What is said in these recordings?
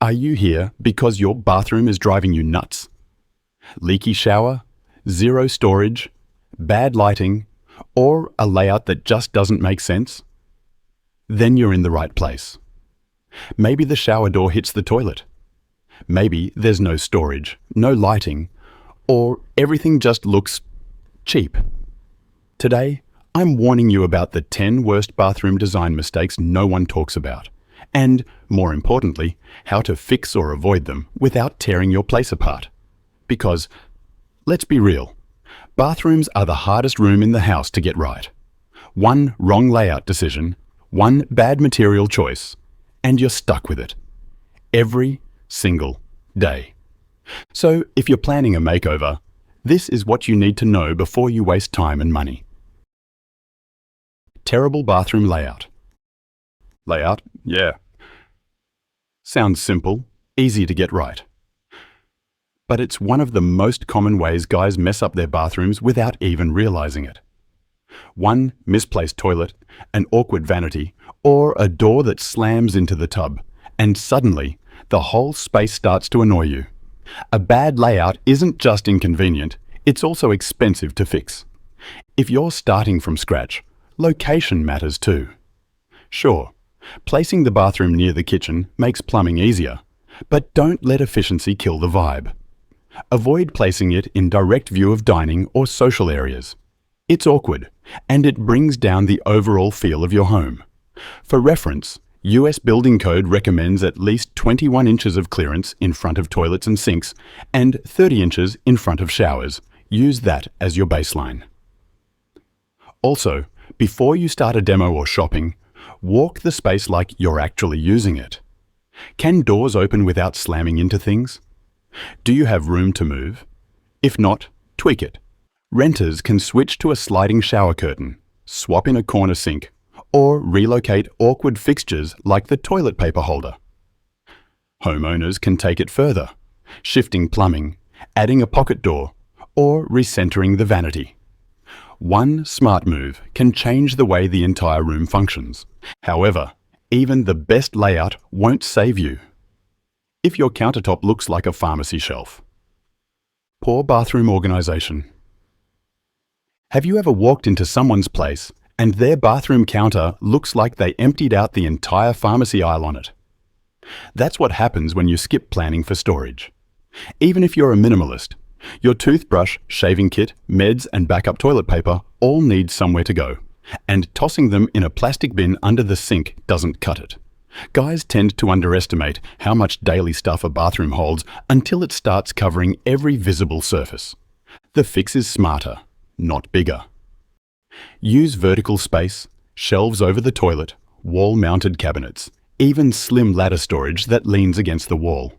Are you here because your bathroom is driving you nuts? Leaky shower, zero storage, bad lighting, or a layout that just doesn't make sense? Then you're in the right place. Maybe the shower door hits the toilet. Maybe there's no storage, no lighting, or everything just looks cheap. Today, I'm warning you about the 10 worst bathroom design mistakes no one talks about, and, more importantly, how to fix or avoid them without tearing your place apart. Because, let's be real, bathrooms are the hardest room in the house to get right. One wrong layout decision, one bad material choice, and you're stuck with it. Every single day. So, if you're planning a makeover, this is what you need to know before you waste time and money. Terrible bathroom layout. Layout? Yeah. Sounds simple, easy to get right. But it's one of the most common ways guys mess up their bathrooms without even realizing it. One misplaced toilet, an awkward vanity, or a door that slams into the tub, and suddenly, the whole space starts to annoy you. A bad layout isn't just inconvenient, it's also expensive to fix. If you're starting from scratch, location matters too. Sure, placing the bathroom near the kitchen makes plumbing easier, but don't let efficiency kill the vibe. Avoid placing it in direct view of dining or social areas. It's awkward, and it brings down the overall feel of your home. For reference, US Building Code recommends at least 21 inches of clearance in front of toilets and sinks and 30 inches in front of showers. Use that as your baseline. Also, before you start a demo or shopping, walk the space like you're actually using it. Can doors open without slamming into things? Do you have room to move? If not, tweak it. Renters can switch to a sliding shower curtain, swap in a corner sink, or relocate awkward fixtures like the toilet paper holder. Homeowners can take it further, shifting plumbing, adding a pocket door, or recentering the vanity. One smart move can change the way the entire room functions. However, even the best layout won't save you. If your countertop looks like a pharmacy shelf. Poor bathroom organization. Have you ever walked into someone's place and their bathroom counter looks like they emptied out the entire pharmacy aisle on it? That's what happens when you skip planning for storage. Even if you're a minimalist, your toothbrush, shaving kit, meds, and backup toilet paper all need somewhere to go, and tossing them in a plastic bin under the sink doesn't cut it. Guys tend to underestimate how much daily stuff a bathroom holds until it starts covering every visible surface. The fix is smarter, not bigger. Use vertical space, shelves over the toilet, wall-mounted cabinets, even slim ladder storage that leans against the wall.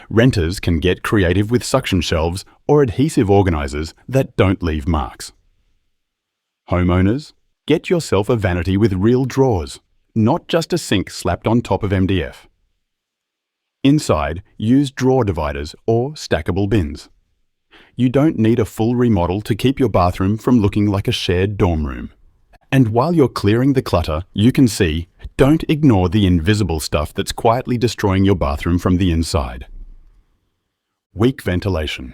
Renters can get creative with suction shelves or adhesive organizers that don't leave marks. Homeowners, get yourself a vanity with real drawers, not just a sink slapped on top of MDF. Inside, use drawer dividers or stackable bins. You don't need a full remodel to keep your bathroom from looking like a shared dorm room. And while you're clearing the clutter, you can see, don't ignore the invisible stuff that's quietly destroying your bathroom from the inside. Weak ventilation.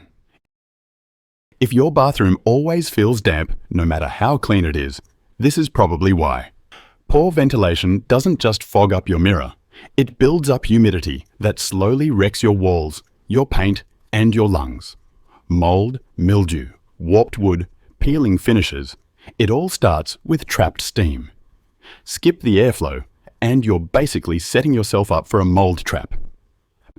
If your bathroom always feels damp, no matter how clean it is, this is probably why. Poor ventilation doesn't just fog up your mirror, it builds up humidity that slowly wrecks your walls, your paint, and your lungs. Mold, mildew, warped wood, peeling finishes, it all starts with trapped steam. Skip the airflow, and you're basically setting yourself up for a mold trap.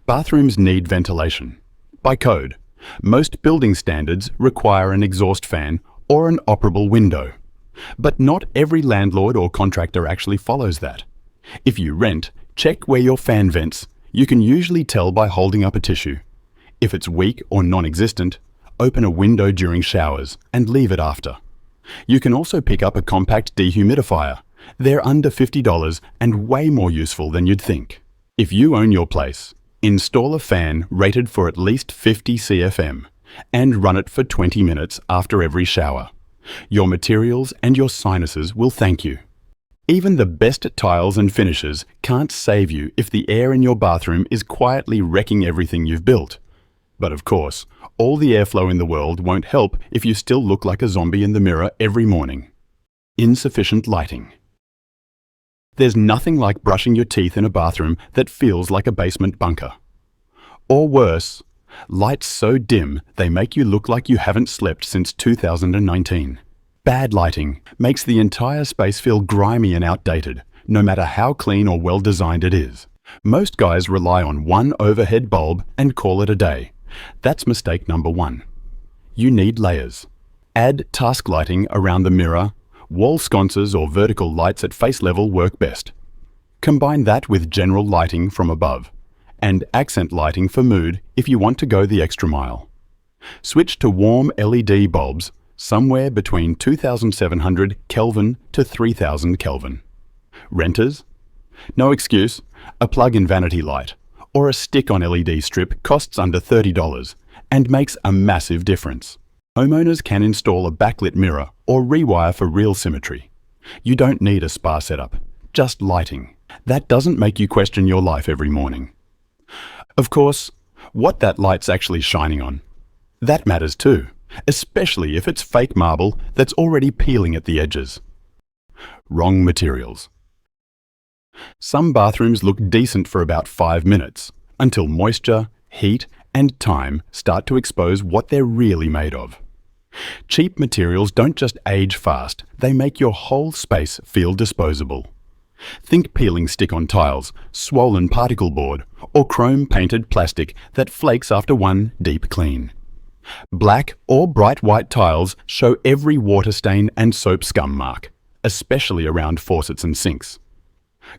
Bathrooms need ventilation. By code, most building standards require an exhaust fan or an operable window. But not every landlord or contractor actually follows that. If you rent, check where your fan vents. You can usually tell by holding up a tissue. If it's weak or non-existent, open a window during showers and leave it after. You can also pick up a compact dehumidifier. They're under $50 and way more useful than you'd think. If you own your place, install a fan rated for at least 50 CFM and run it for 20 minutes after every shower. Your materials and your sinuses will thank you. Even the best tiles and finishes can't save you if the air in your bathroom is quietly wrecking everything you've built. But of course, all the airflow in the world won't help if you still look like a zombie in the mirror every morning. Insufficient lighting. There's nothing like brushing your teeth in a bathroom that feels like a basement bunker. Or worse, lights so dim they make you look like you haven't slept since 2019. Bad lighting makes the entire space feel grimy and outdated, no matter how clean or well designed it is. Most guys rely on one overhead bulb and call it a day. That's mistake number one. You need layers. Add task lighting around the mirror. Wall sconces or vertical lights at face level work best. Combine that with general lighting from above, and accent lighting for mood if you want to go the extra mile. Switch to warm LED bulbs somewhere between 2700 Kelvin to 3000 Kelvin. Renters? No excuse, a plug-in vanity light or a stick-on LED strip costs under $30 and makes a massive difference. Homeowners can install a backlit mirror or rewire for real symmetry. You don't need a spa setup, just lighting. That doesn't make you question your life every morning. Of course, what that light's actually shining on. That matters too, especially if it's fake marble that's already peeling at the edges. Wrong materials. Some bathrooms look decent for about 5 minutes, until moisture, heat, and time start to expose what they're really made of. Cheap materials don't just age fast, they make your whole space feel disposable. Think peeling stick-on tiles, swollen particle board, or chrome-painted plastic that flakes after one deep clean. Black or bright white tiles show every water stain and soap scum mark, especially around faucets and sinks.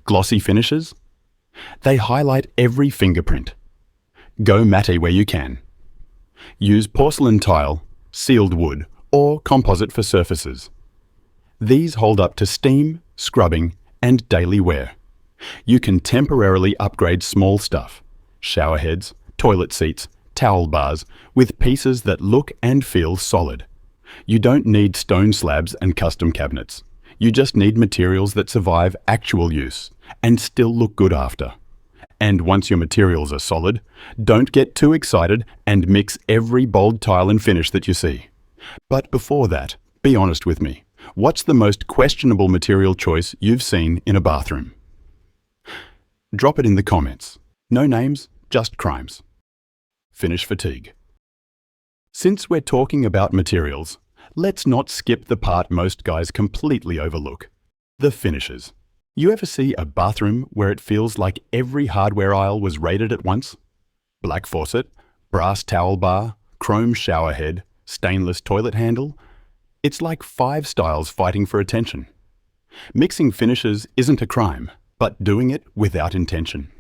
Glossy finishes? They highlight every fingerprint. Go matte where you can. Use porcelain tile, sealed wood, or composite for surfaces. These hold up to steam, scrubbing, and daily wear. You can temporarily upgrade small stuff, shower heads, toilet seats, towel bars, with pieces that look and feel solid. You don't need stone slabs and custom cabinets. You just need materials that survive actual use and still look good after. And once your materials are solid, don't get too excited and mix every bold tile and finish that you see. But before that, be honest with me. What's the most questionable material choice you've seen in a bathroom? Drop it in the comments. No names, just crimes. Finish fatigue. Since we're talking about materials, let's not skip the part most guys completely overlook: the finishes. You ever see a bathroom where it feels like every hardware aisle was raided at once? Black faucet, brass towel bar, chrome shower head, stainless toilet handle. It's like 5 styles fighting for attention. Mixing finishes isn't a crime, but doing it without intention.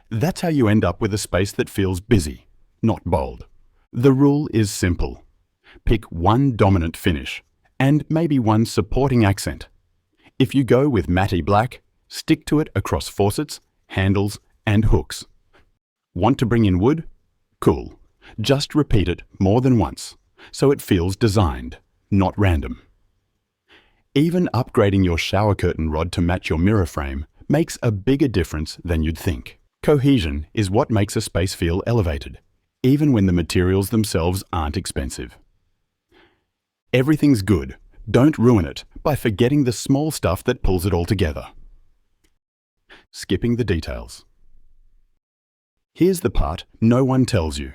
That's how you end up with a space that feels busy, not bold. The rule is simple. Pick one dominant finish, and maybe one supporting accent. If you go with matte black, stick to it across faucets, handles, and hooks. Want to bring in wood? Cool. Just repeat it more than once, so it feels designed, not random. Even upgrading your shower curtain rod to match your mirror frame makes a bigger difference than you'd think. Cohesion is what makes a space feel elevated, even when the materials themselves aren't expensive. Everything's good. Don't ruin it by forgetting the small stuff that pulls it all together. Skipping the details. Here's the part no one tells you.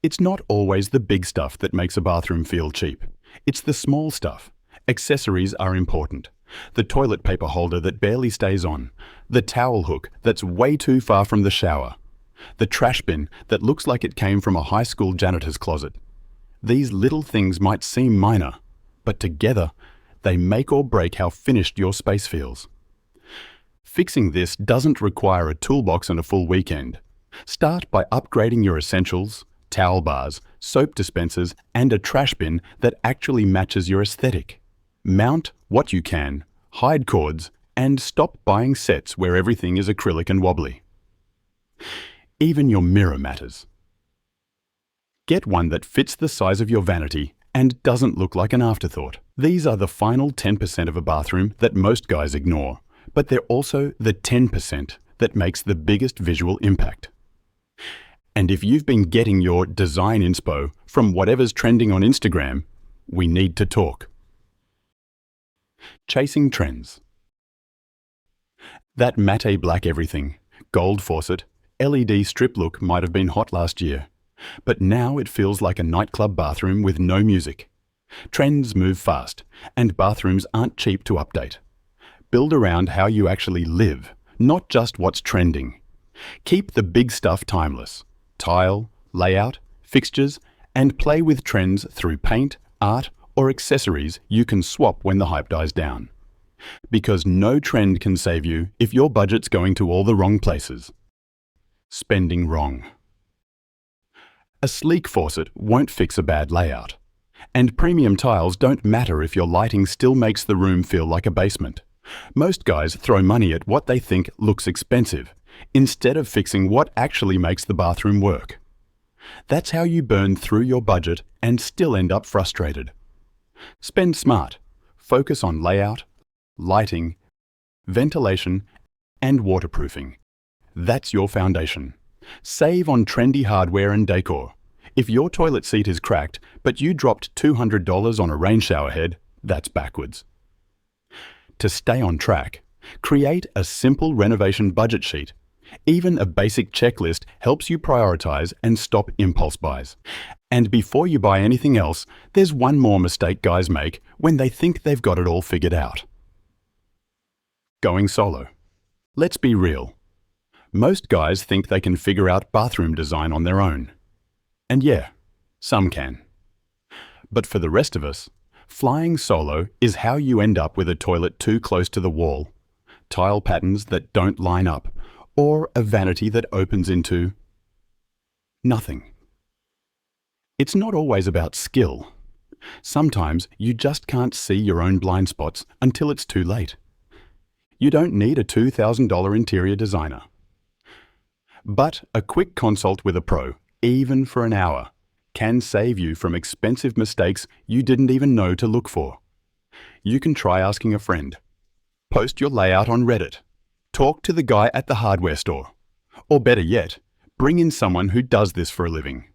It's not always the big stuff that makes a bathroom feel cheap. It's the small stuff. Accessories are important. The toilet paper holder that barely stays on. The towel hook that's way too far from the shower. The trash bin that looks like it came from a high school janitor's closet. These little things might seem minor, but together, they make or break how finished your space feels. Fixing this doesn't require a toolbox and a full weekend. Start by upgrading your essentials, towel bars, soap dispensers, and a trash bin that actually matches your aesthetic. Mount what you can, hide cords, and stop buying sets where everything is acrylic and wobbly. Even your mirror matters. Get one that fits the size of your vanity and doesn't look like an afterthought. These are the final 10% of a bathroom that most guys ignore, but they're also the 10% that makes the biggest visual impact. And if you've been getting your design inspo from whatever's trending on Instagram, we need to talk. Chasing trends. That matte black everything, gold faucet, LED strip look might have been hot last year, but now it feels like a nightclub bathroom with no music. Trends move fast, and bathrooms aren't cheap to update. Build around how you actually live, not just what's trending. Keep the big stuff timeless: tile, layout, fixtures, and play with trends through paint, art, or accessories you can swap when the hype dies down. Because no trend can save you if your budget's going to all the wrong places. Spending wrong. A sleek faucet won't fix a bad layout. And premium tiles don't matter if your lighting still makes the room feel like a basement. Most guys throw money at what they think looks expensive, instead of fixing what actually makes the bathroom work. That's how you burn through your budget and still end up frustrated. Spend smart. Focus on layout, lighting, ventilation, and waterproofing. That's your foundation. Save on trendy hardware and decor. If your toilet seat is cracked, but you dropped $200 on a rain shower head, that's backwards. To stay on track, create a simple renovation budget sheet. Even a basic checklist helps you prioritize and stop impulse buys. And before you buy anything else, there's one more mistake guys make when they think they've got it all figured out. Going solo. Let's be real. Most guys think they can figure out bathroom design on their own. And yeah, some can. But for the rest of us, flying solo is how you end up with a toilet too close to the wall, tile patterns that don't line up, or a vanity that opens into nothing. It's not always about skill. Sometimes you just can't see your own blind spots until it's too late. You don't need a $2,000 interior designer. But a quick consult with a pro, even for an hour, can save you from expensive mistakes you didn't even know to look for. You can try asking a friend. Post your layout on Reddit. Talk to the guy at the hardware store. Or better yet, bring in someone who does this for a living.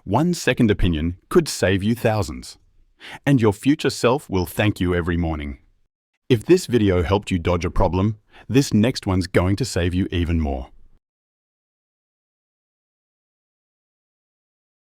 One second opinion could save you thousands. And your future self will thank you every morning. If this video helped you dodge a problem, this next one's going to save you even more.